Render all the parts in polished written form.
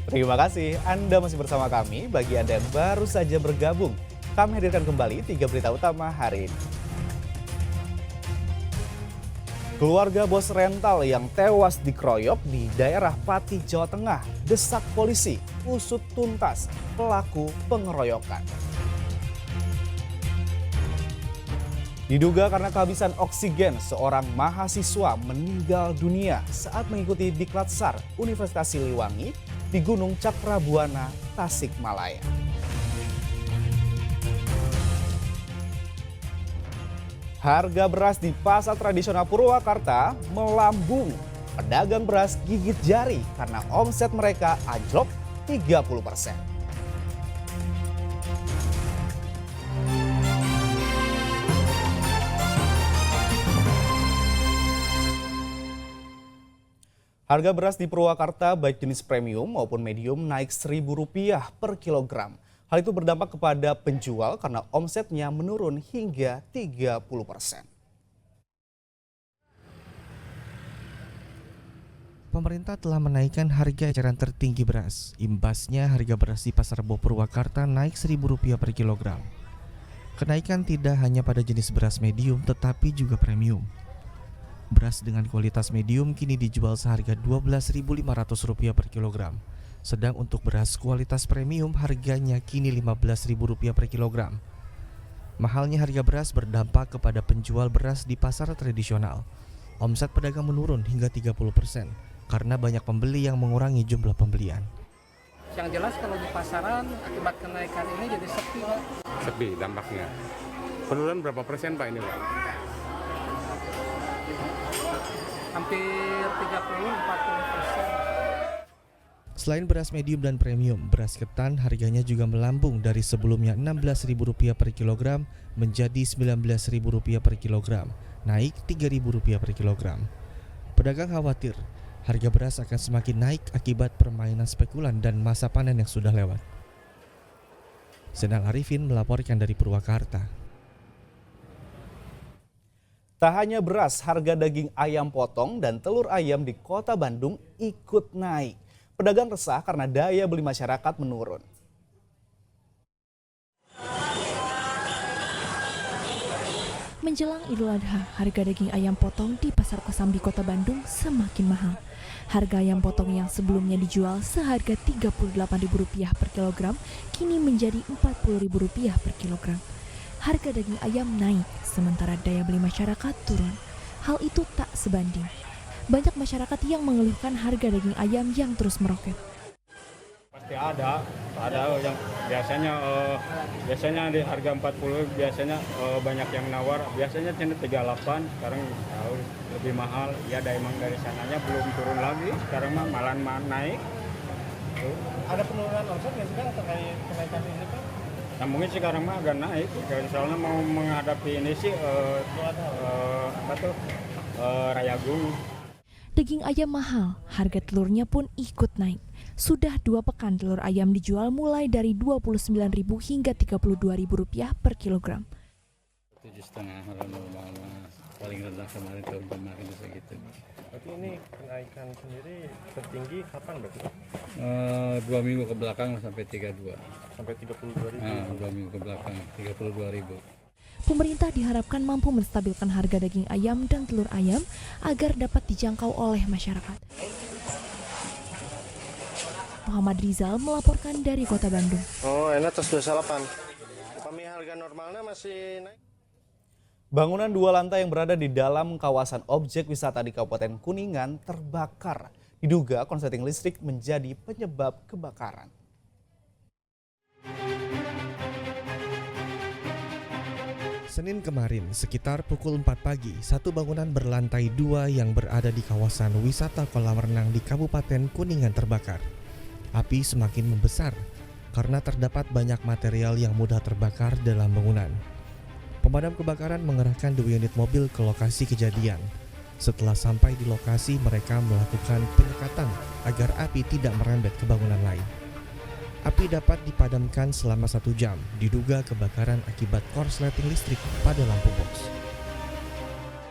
Terima kasih Anda masih bersama kami. Bagi Anda yang baru saja bergabung, kami hadirkan kembali 3 berita utama hari ini. Keluarga bos rental yang tewas dikeroyok di daerah Pati, Jawa Tengah, desak polisi usut tuntas pelaku pengeroyokan. Diduga karena kehabisan oksigen, seorang mahasiswa meninggal dunia saat mengikuti Diklatsar Universitas Siliwangi di Gunung Cakrabuana, Tasikmalaya. Harga beras di pasar tradisional Purwakarta melambung. Pedagang beras gigit jari karena omset mereka anjlok 30%. Harga beras di Purwakarta baik jenis premium maupun medium naik Rp1.000 per kilogram. Hal itu berdampak kepada penjual karena omsetnya menurun hingga 30%. Pemerintah telah menaikkan harga eceran tertinggi beras. Imbasnya harga beras di Pasar Rebo Purwakarta naik Rp1.000 per kilogram. Kenaikan tidak hanya pada jenis beras medium tetapi juga premium. Beras dengan kualitas medium kini dijual seharga Rp12.500 per kilogram. Sedang untuk beras kualitas premium harganya kini Rp15.000 per kilogram. Mahalnya harga beras berdampak kepada penjual beras di pasar tradisional. Omset pedagang menurun hingga 30% karena banyak pembeli yang mengurangi jumlah pembelian. Yang jelas kalau di pasaran akibat kenaikan ini jadi sepi, Pak. Sepi dampaknya. Penurunan berapa persen Pak ini, Pak? Hampir 30-40%. Selain beras medium dan premium, beras ketan harganya juga melambung dari sebelumnya Rp16.000 per kilogram menjadi Rp19.000 per kilogram, naik Rp3.000 per kilogram. Pedagang khawatir harga beras akan semakin naik akibat permainan spekulan dan masa panen yang sudah lewat. Zainal Arifin melaporkan dari Purwakarta. Tak hanya beras, harga daging ayam potong dan telur ayam di Kota Bandung ikut naik. Pedagang resah karena daya beli masyarakat menurun. Menjelang Idul Adha, harga daging ayam potong di Pasar Kosambi Kota Bandung semakin mahal. Harga ayam potong yang sebelumnya dijual seharga Rp38.000 per kilogram, kini menjadi Rp40.000 per kilogram. Harga daging ayam naik, sementara daya beli masyarakat turun. Hal itu tak sebanding. Banyak masyarakat yang mengeluhkan harga daging ayam yang terus meroket. Pasti ada yang biasanya di harga 40, biasanya banyak yang nawar, biasanya cuma 38, sekarang jauh lebih mahal. Ya emang dari sananya belum turun lagi, sekarang malah naik. Ada penurunan omset nggak sih Kang terkait kenaikan ini, Pak? Nah, mungkin sekarang mah agak naik, soalnya mau menghadapi ini sih Rayagung. Daging ayam mahal, harga telurnya pun ikut naik. Sudah 2 pekan telur ayam dijual mulai dari Rp29.000 hingga Rp32.000 per kilogram. 7,5 normal paling rendah kemarin tahun kemarin segitu. Berarti ini kenaikan sendiri tertinggi kapan berarti? 2 minggu ke belakang sampai 32. Sampai 32.000. 2 minggu ke belakang 32.000. Pemerintah diharapkan mampu menstabilkan harga daging ayam dan telur ayam agar dapat dijangkau oleh masyarakat. Muhammad Rizal melaporkan dari Kota Bandung. Oh, enak atas 28. Kami harga normalnya masih naik. Bangunan 2 lantai yang berada di dalam kawasan objek wisata di Kabupaten Kuningan terbakar. Diduga konsleting listrik menjadi penyebab kebakaran. Senin kemarin, sekitar pukul 4 pagi, satu bangunan berlantai 2 yang berada di kawasan wisata kolam renang di Kabupaten Kuningan terbakar. Api semakin membesar karena terdapat banyak material yang mudah terbakar dalam bangunan. Pemadam kebakaran mengerahkan 2 unit mobil ke lokasi kejadian. Setelah sampai di lokasi, mereka melakukan penyekatan agar api tidak merembet ke bangunan lain. Api dapat dipadamkan selama 1 jam, diduga kebakaran akibat korsleting listrik pada lampu box.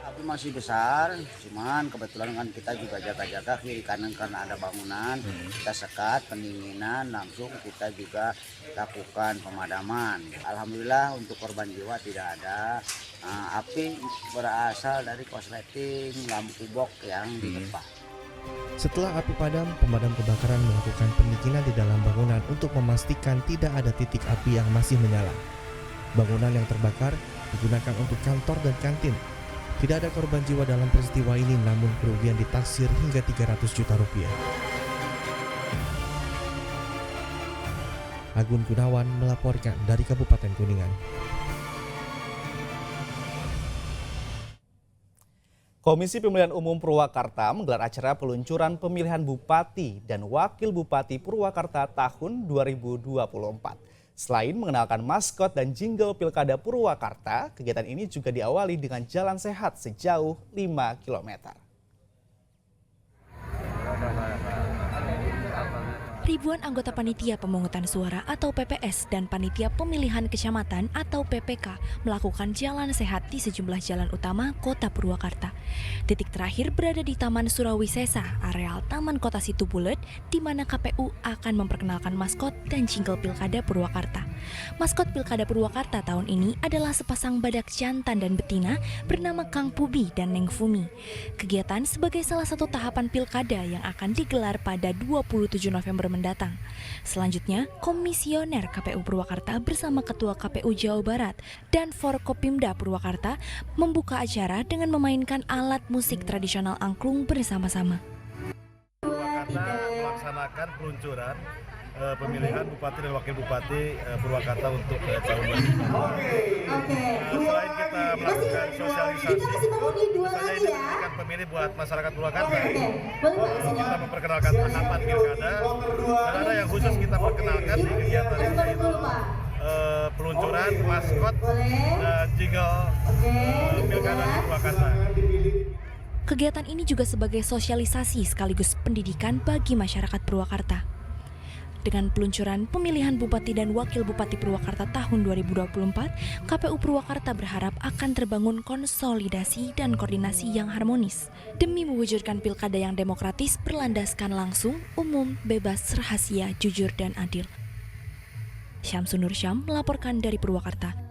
Api masih besar, cuman kebetulan kan kita juga jaga-jaga kiri kanan karena ada bangunan, kita sekat pendinginan, langsung kita juga lakukan pemadaman. Alhamdulillah untuk korban jiwa tidak ada. Api berasal dari korsleting lampu box yang di depan. Setelah api padam, pemadam kebakaran melakukan pendinginan di dalam bangunan untuk memastikan tidak ada titik api yang masih menyala. Bangunan yang terbakar digunakan untuk kantor dan kantin. Tidak ada korban jiwa dalam peristiwa ini, namun kerugian ditaksir hingga 300 juta rupiah. Agun Gunawan melaporkan dari Kabupaten Kuningan. Komisi Pemilihan Umum Purwakarta menggelar acara peluncuran pemilihan Bupati dan Wakil Bupati Purwakarta tahun 2024. Selain mengenalkan maskot dan jingle Pilkada Purwakarta, kegiatan ini juga diawali dengan jalan sehat sejauh 5 km. Ribuan anggota panitia pemungutan suara atau PPS dan panitia pemilihan kecamatan atau PPK melakukan jalan sehat di sejumlah jalan utama Kota Purwakarta. Titik terakhir berada di Taman Surawisesa, areal Taman Kota Situbulet, di mana KPU akan memperkenalkan maskot dan jingle Pilkada Purwakarta. Maskot Pilkada Purwakarta tahun ini adalah sepasang badak jantan dan betina bernama Kang Pubi dan Neng Fumi. Kegiatan sebagai salah satu tahapan Pilkada yang akan digelar pada 27 November mendatang. Selanjutnya, Komisioner KPU Purwakarta bersama Ketua KPU Jawa Barat dan Forkopimda Purwakarta membuka acara dengan memainkan alat musik tradisional angklung bersama-sama. Purwakarta melaksanakan peluncuran pemilihan Bupati dan Wakil Bupati Purwakarta untuk tahun ini. Selain kita melakukan sosialisasi, misalnya ini memberikan pemilih buat masyarakat Purwakarta, kita memperkenalkan tahapan pilkada, dan ada yang khusus kita perkenalkan di kegiatan ini, yaitu peluncuran maskot dan jingle Pilkada di Purwakarta. Kegiatan ini juga sebagai sosialisasi sekaligus pendidikan bagi masyarakat Purwakarta. Dengan peluncuran pemilihan Bupati dan Wakil Bupati Purwakarta tahun 2024, KPU Purwakarta berharap akan terbangun konsolidasi dan koordinasi yang harmonis demi mewujudkan pilkada yang demokratis, berlandaskan langsung, umum, bebas, rahasia, jujur, dan adil. Syamsun Nur Syam melaporkan dari Purwakarta.